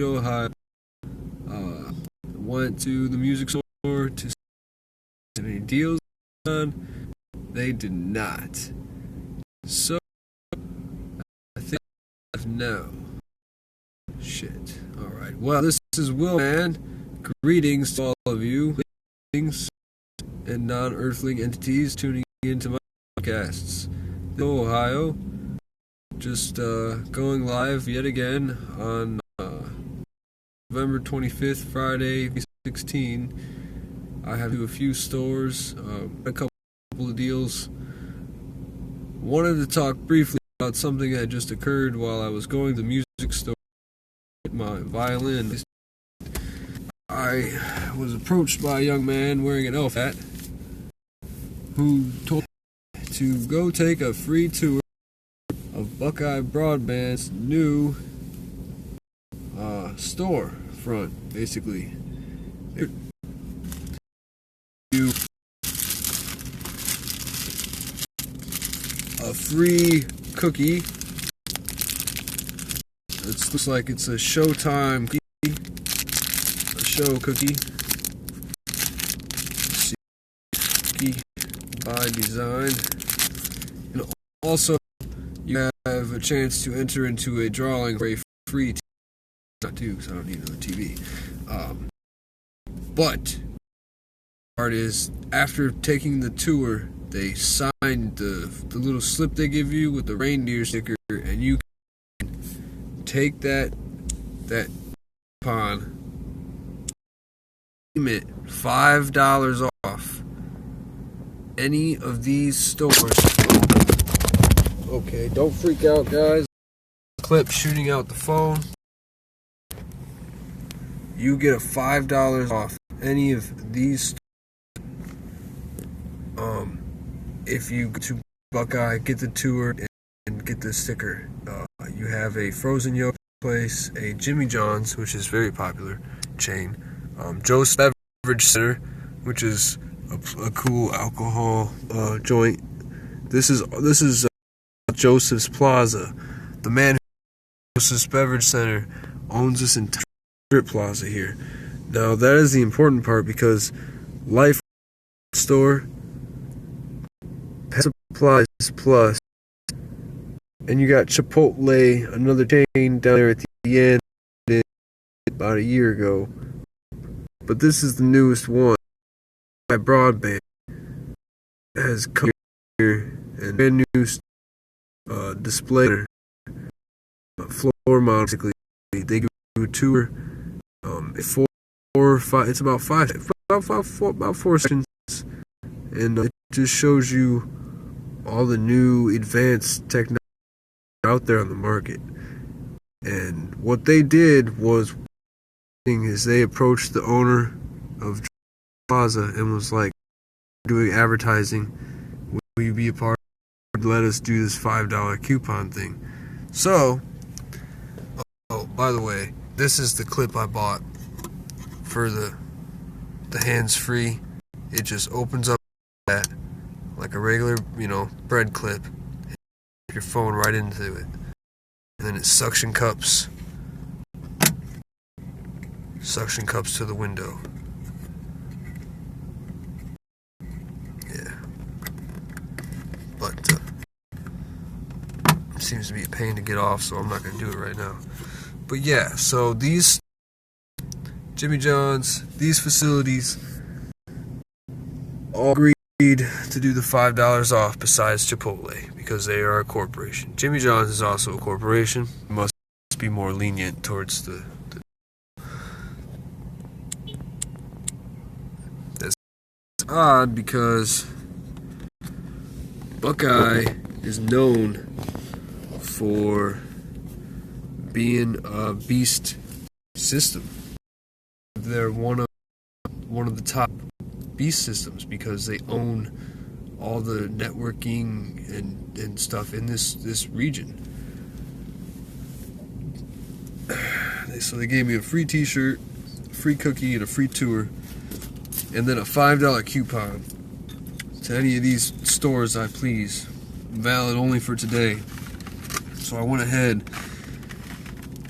Ohio. Went to the music store to see any deals on. They did not. So I think I have no. Shit. Alright. Well, this is Will, man. Greetings to all of you. Greetings and non-earthling entities tuning into my podcasts. Ohio. Just going live yet again on November 25th, Friday, 2016. I have a few stores, a couple of deals. Wanted to talk briefly about something that just occurred while I was going to the music store to get my violin. I was approached by a young man wearing an elf hat who told me to go take a free tour of Buckeye Broadband's new store front, basically. You a free cookie. It looks like it's a Showtime cookie, a show cookie. Cookie by design, and also you have a chance to enter into a drawing for a free TV. Not two, because I don't need another TV. But the part is, after taking the tour, they signed the little slip they give you with the reindeer sticker, and you can take that coupon, limit $5 off any of these stores. Okay, don't freak out, guys. Clip shooting out the phone. You get a $5 off any of these. If you go to Buckeye, get the tour and get the sticker. You have a frozen yogurt place, a Jimmy John's, which is very popular chain, Joe's Beverage Center, which is a cool alcohol joint. This is Joseph's Plaza. The man who Joseph's Beverage Center owns this entire strip plaza here. Now that is the important part, because Life store has supplies plus, and you got Chipotle, another chain down there at the end, about a year ago. But this is the newest one. My broadband has come here, and brand new display, floor mount. Basically, they do a tour. It's about four sections, and it just shows you all the new advanced technology out there on the market. And what they did was, they approached the owner of Plaza and was like, doing advertising, will you be a part of it? Let us do this $5 coupon thing. So, oh, by the way, this is the clip I bought for the hands-free. It just opens up like a regular, bread clip. Put your phone right into it, and then it suction cups to the window. Yeah, but it seems to be a pain to get off, so I'm not going to do it right now. But yeah, so these Jimmy John's, these facilities all agreed to do the $5 off besides Chipotle, because they are a corporation. Jimmy John's is also a corporation. Must be more lenient towards the That's odd, because Buckeye is known for being a beast system. They're one of the top beast systems, because they own all the networking and stuff in this region. So they gave me a free t-shirt, a free cookie, and a free tour, and then a $5 coupon to any of these stores I please, valid only for today. So I went ahead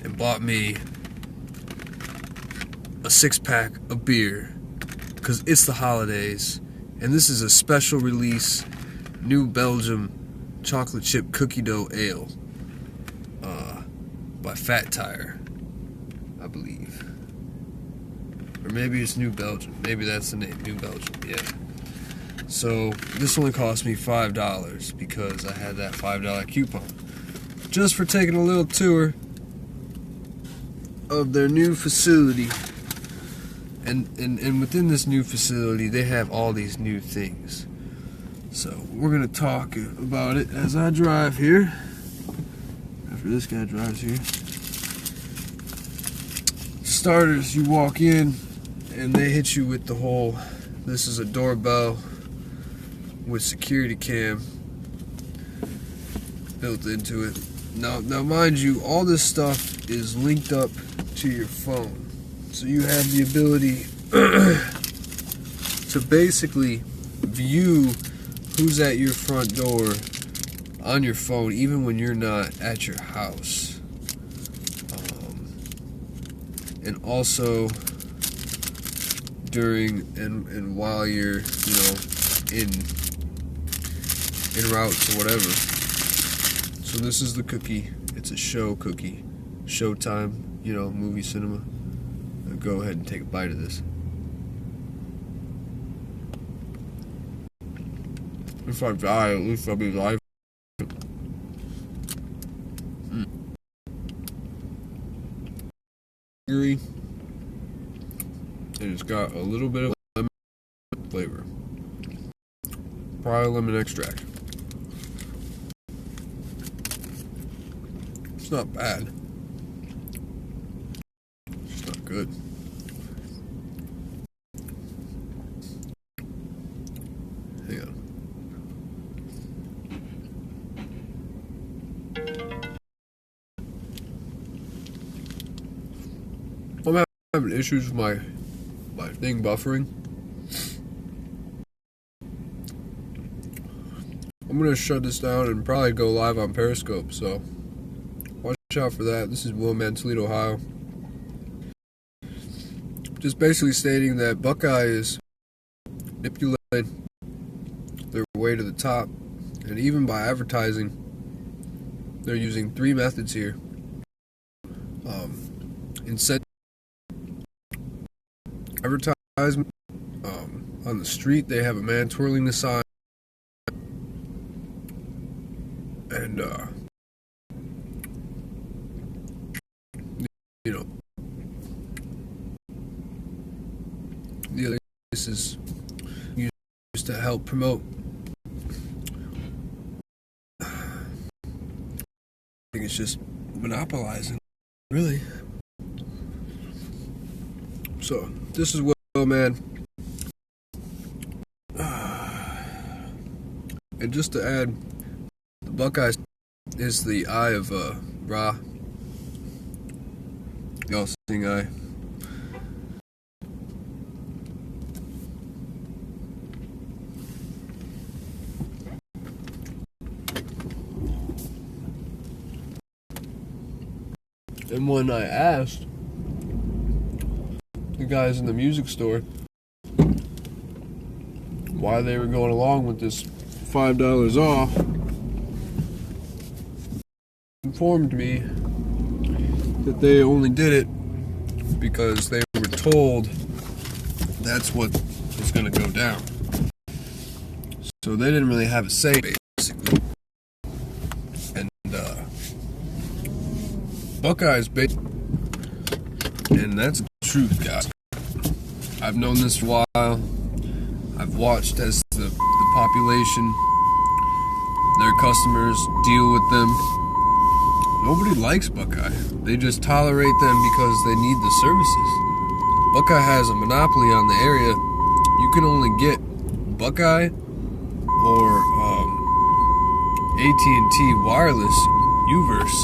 and bought me a 6-pack of beer because it's the holidays, and this is a special release New Belgium chocolate chip cookie dough ale by Fat Tire, I believe. Or maybe it's New Belgium. Maybe that's the name, New Belgium, yeah. So this only cost me $5 because I had that $5 coupon. Just for taking a little tour of their new facility. And within this new facility, they have all these new things. So we're going to talk about it as I drive here. After this guy drives here. Starters, you walk in and they hit you with the whole, this is a doorbell with security cam built into it. Now mind you, all this stuff is linked up to your phone. So you have the ability to basically view who's at your front door on your phone, even when you're not at your house. And also during and while you're, en route to whatever. So this is the cookie. It's a show cookie. Showtime, movie cinema. I'll go ahead and take a bite of this. If I die, at least I'll be alive. And it's got a little bit of lemon flavor. Probably lemon extract. It's not bad. It's just not good. Hang on. I'm having issues with my thing buffering. I'm gonna shut this down and probably go live on Periscope, so watch out for that. This is Willman, Toledo, Ohio. Just basically stating that Buckeye is manipulating their way to the top, and even by advertising, they're using 3 methods here. Incentive advertisement. On the street, they have a man twirling the sign, and the other case is used to help promote. I think it's just monopolizing, really. So this is Willman. And just to add, the Buckeye is the eye of Ra. The all-seeing eye. And when I asked the guys in the music store why they were going along with this $5 off, informed me that they only did it because they were told that's what was going to go down. So they didn't really have a say, basically. And Buckeye's big, and that's the truth, guys. I've known this for a while. I've watched as the population, their customers deal with them. Nobody likes Buckeye. They just tolerate them because they need the services. Buckeye has a monopoly on the area. You can only get Buckeye or AT&T wireless Uverse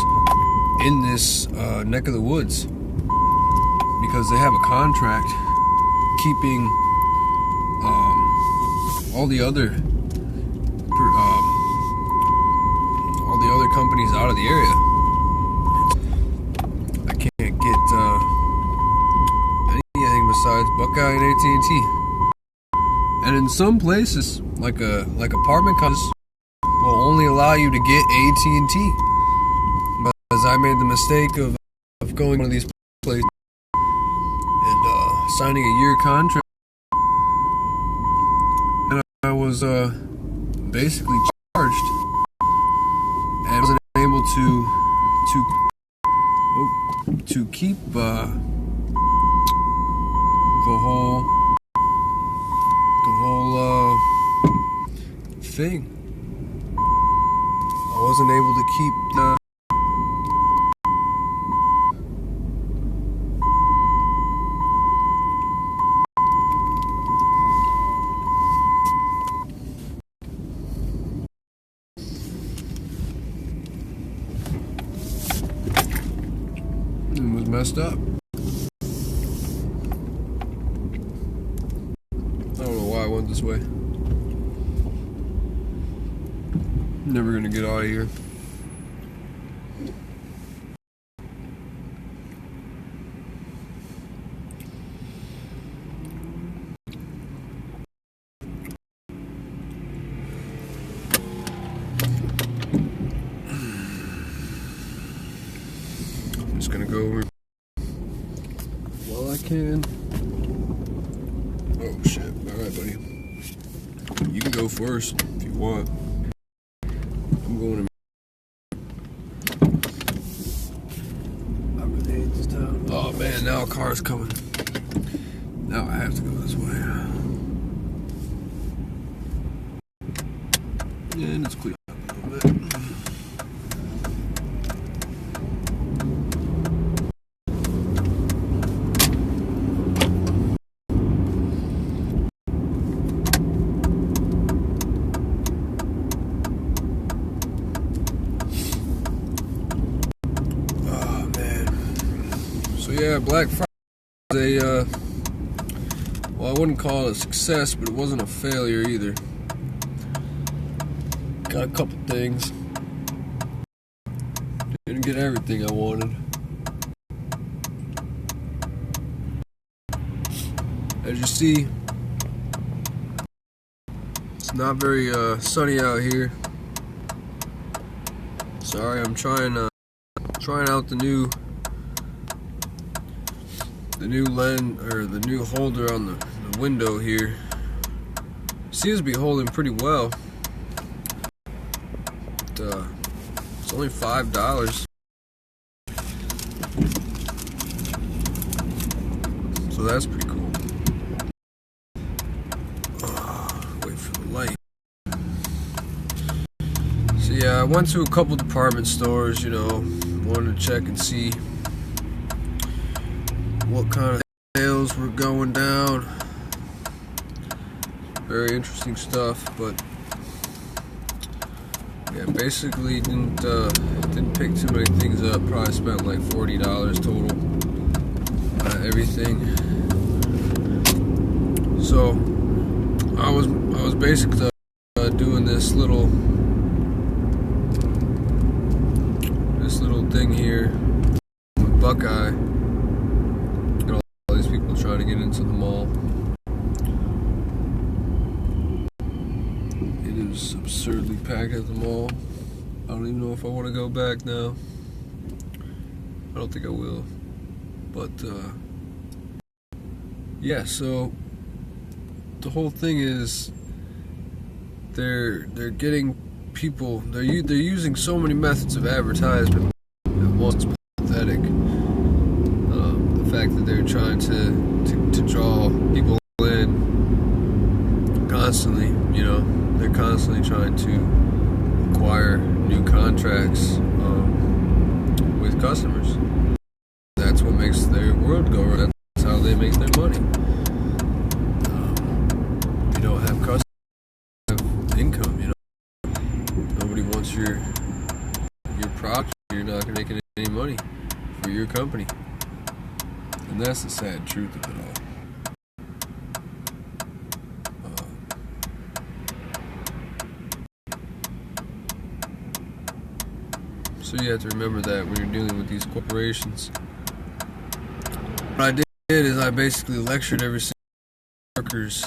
in this neck of the woods because they have a contract keeping all the other companies out of the area. I can't get any of besides Buckeye and AT&T. And in some places, like apartment complexes, will only allow you to get AT&T. Because I made the mistake of going to one of these places and signing a year contract, and I was basically charged, and wasn't able to keep the whole thing. I wasn't able to keep the was messed up. I don't know why I went this way. Never gonna get out of here. I'm just gonna go over while I can. Oh shit. Alright, buddy. You can go first if you want. I'm going to. I really hate this town. Oh man, now a car's coming. Now I have to go this way. And it's clear up a little bit. So yeah, Black Friday was well, I wouldn't call it a success, but it wasn't a failure either. Got a couple things. Didn't get everything I wanted. As you see, it's not very sunny out here. Sorry, I'm trying out the new lens, or the new holder on the window here. Seems to be holding pretty well. But, it's only $5. So that's pretty cool. Wait for the light. So yeah, I went to a couple department stores, wanted to check and see what kind of sales were going down. Very interesting stuff, but yeah, basically didn't pick too many things up. Probably spent like $40 total on everything. So I was basically doing this little thing here with Buckeye. Trying to get into the mall. It is absurdly packed at the mall. I don't even know if I want to go back now. I don't think I will. But yeah, so the whole thing is they're getting people. They're using so many methods of advertisement. It's pathetic. The fact that they're trying to draw people in constantly, they're constantly trying to acquire new contracts with customers. That's what makes their world go round. That's how they make their money. You don't have customers, you have income. Nobody wants your product. You're not going to make any money for your company. And that's the sad truth of it all. So you have to remember that when you're dealing with these corporations. What I did did is I basically lectured every single workers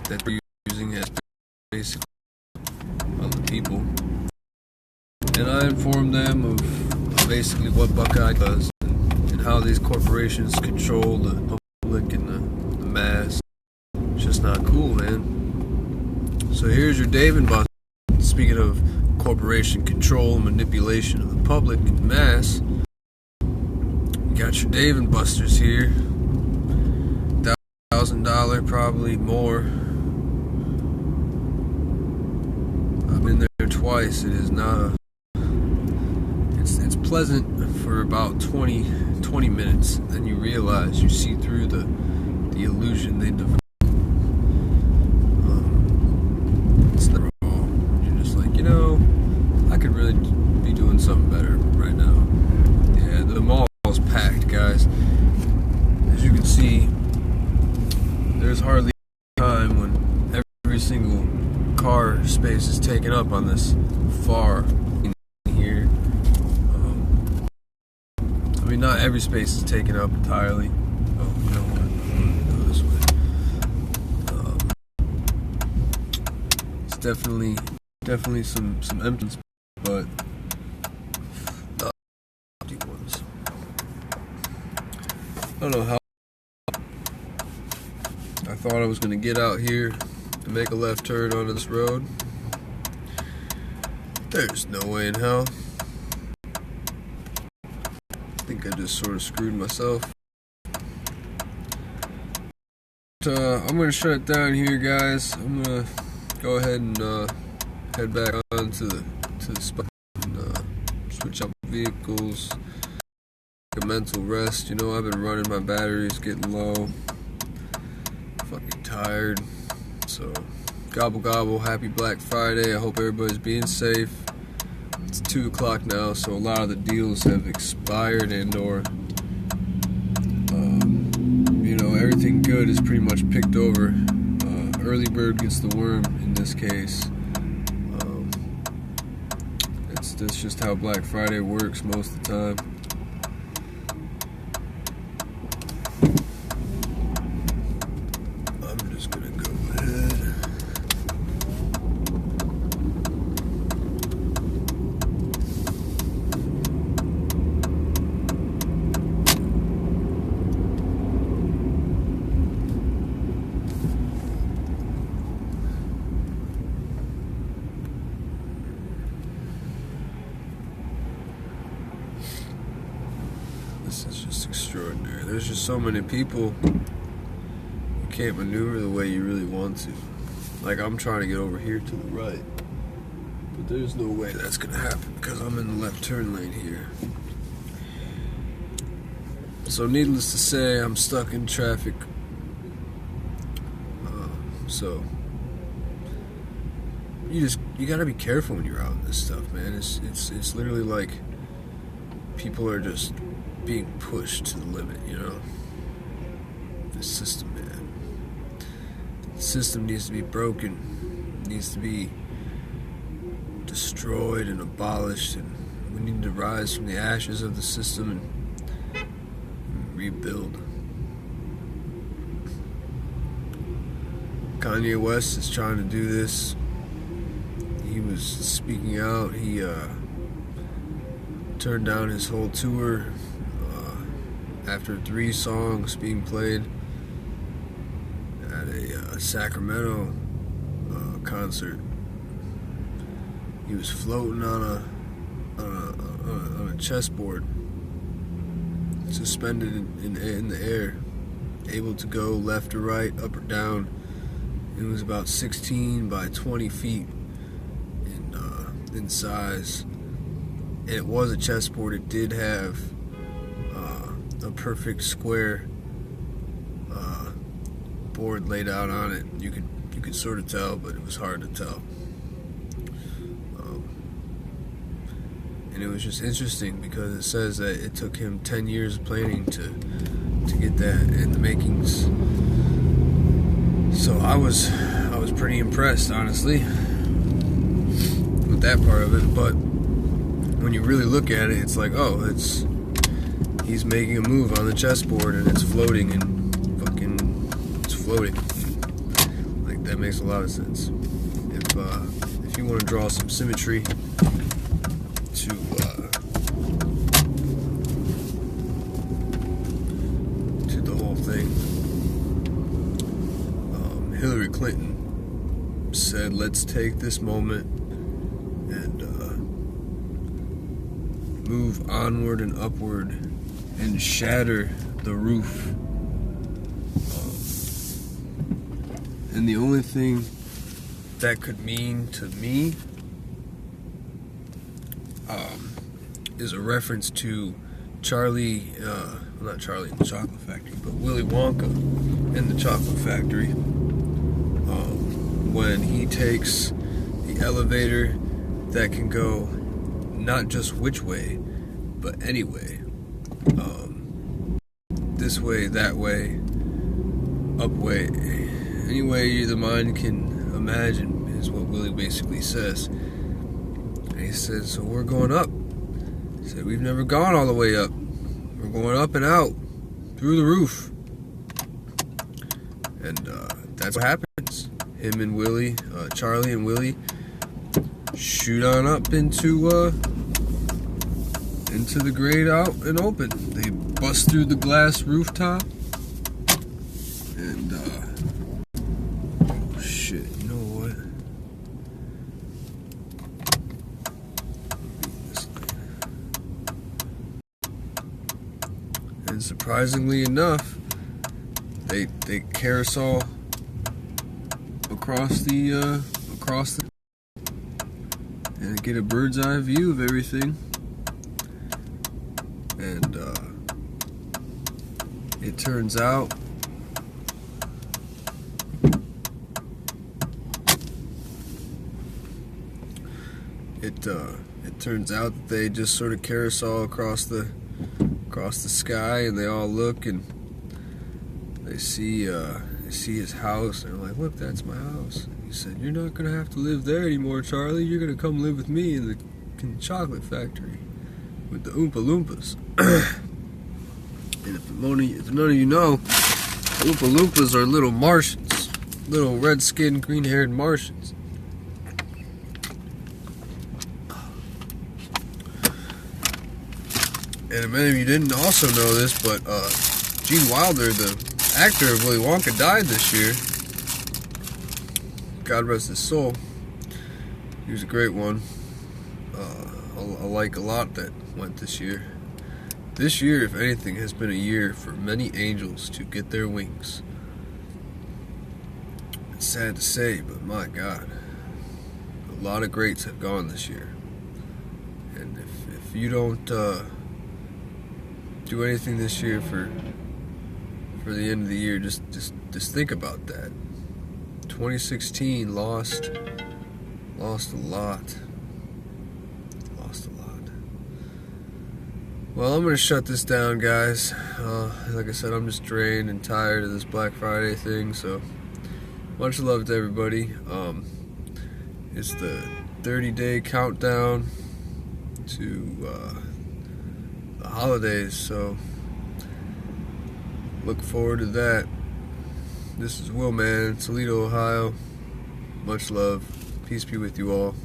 that we're using as basically other people, and I informed them of basically what Buckeye does and how these corporations control the public and the mass. It's just not cool, man. So here's your Dave and Buster. Speaking of corporation control and manipulation of the public and mass, you got your Dave and Busters here. $1,000, probably more. I've been there twice. It is not it's pleasant for about 20 minutes. Then you realize, you see through the illusion they develop. It's never all. You're just like, I could really be doing something better right now. Yeah, the mall is packed, guys. As you can see, there's hardly time when every single car space is taken up on this far here. I mean, not every space is taken up entirely. Oh, you know what? I'm gonna go this way. It's definitely some empties, but the empty ones. I don't know how. I thought I was gonna get out here and make a left turn onto this road. There's no way in hell. I think I just sort of screwed myself. But, I'm gonna shut it down here, guys. I'm gonna go ahead and head back on to the spot and switch up vehicles. Take a mental rest. I've been running, my batteries getting low. Fucking tired. So gobble gobble, happy Black Friday. I hope everybody's being safe. It's 2 o'clock now, so a lot of the deals have expired and or everything good is pretty much picked over. Early bird gets the worm in this case. That's just how Black Friday works most of the time. I'm just gonna go ahead. This is just extraordinary. There's just so many people. You can't maneuver the way you really want to. Like, I'm trying to get over here to the right, but there's no way that's gonna happen because I'm in the left turn lane here. So needless to say, I'm stuck in traffic. So you gotta be careful when you're out in this stuff, man. It's literally like people are just being pushed to the limit, The system, man. The system needs to be broken. It needs to be destroyed and abolished, and we need to rise from the ashes of the system and rebuild. Kanye West is trying to do this. He was speaking out. He turned down his whole tour after 3 songs being played at a Sacramento concert. He was floating on a chessboard, suspended in the air, able to go left or right, up or down. It was about 16 by 20 feet in size. And it was a chessboard. It did have a perfect square board laid out on it. You could sort of tell, but it was hard to tell. And it was just interesting because it says that it took him 10 years of planning to get that in the makings. So I was pretty impressed, honestly, with that part of it. But when you really look at it, it's like, oh, he's making a move on the chessboard and it's floating and it's floating. Like, that makes a lot of sense. If you want to draw some symmetry to the whole thing, Hillary Clinton said, let's take this moment and move onward and upward and shatter the roof. And the only thing that could mean to me is a reference to Charlie, not Charlie in the Chocolate Factory, but Willy Wonka in the Chocolate Factory, when he takes the elevator that can go not just which way, but any way. This way, that way, up way, any way the mind can imagine is what Willie basically says. And he says, so we're going up. He said, we've never gone all the way up. We're going up and out, through the roof. And that's what happens. Him and Willie, Charlie and Willie, shoot on up into the great out and open. They bust through the glass rooftop, and oh shit, you know what? And surprisingly enough, they carousel across the and get a bird's eye view of everything. And it turns out that they just sort of carousel across the sky, and they all look and they see his house, and they're like, look, that's my house. And he said, you're not gonna have to live there anymore, Charlie. You're gonna come live with me in the Chocolate Factory with the Oompa Loompas. And if none of you know, Oompa Loompas are little Martians, little red-skinned, green-haired Martians. And many of you didn't also know this, but Gene Wilder, the actor of Willy Wonka, died this year. God rest his soul. He was a great one. I like a lot that went this year. This year, if anything, has been a year for many angels to get their wings. It's sad to say, but my God, a lot of greats have gone this year. And if you don't do anything this year for the end of the year, just think about that. 2016 lost a lot. Well, I'm gonna shut this down, guys. Like I said, I'm just drained and tired of this Black Friday thing, so much love to everybody. It's the 30-day countdown to the holidays, so look forward to that. This is Will Man, Toledo, Ohio. Much love. Peace be with you all.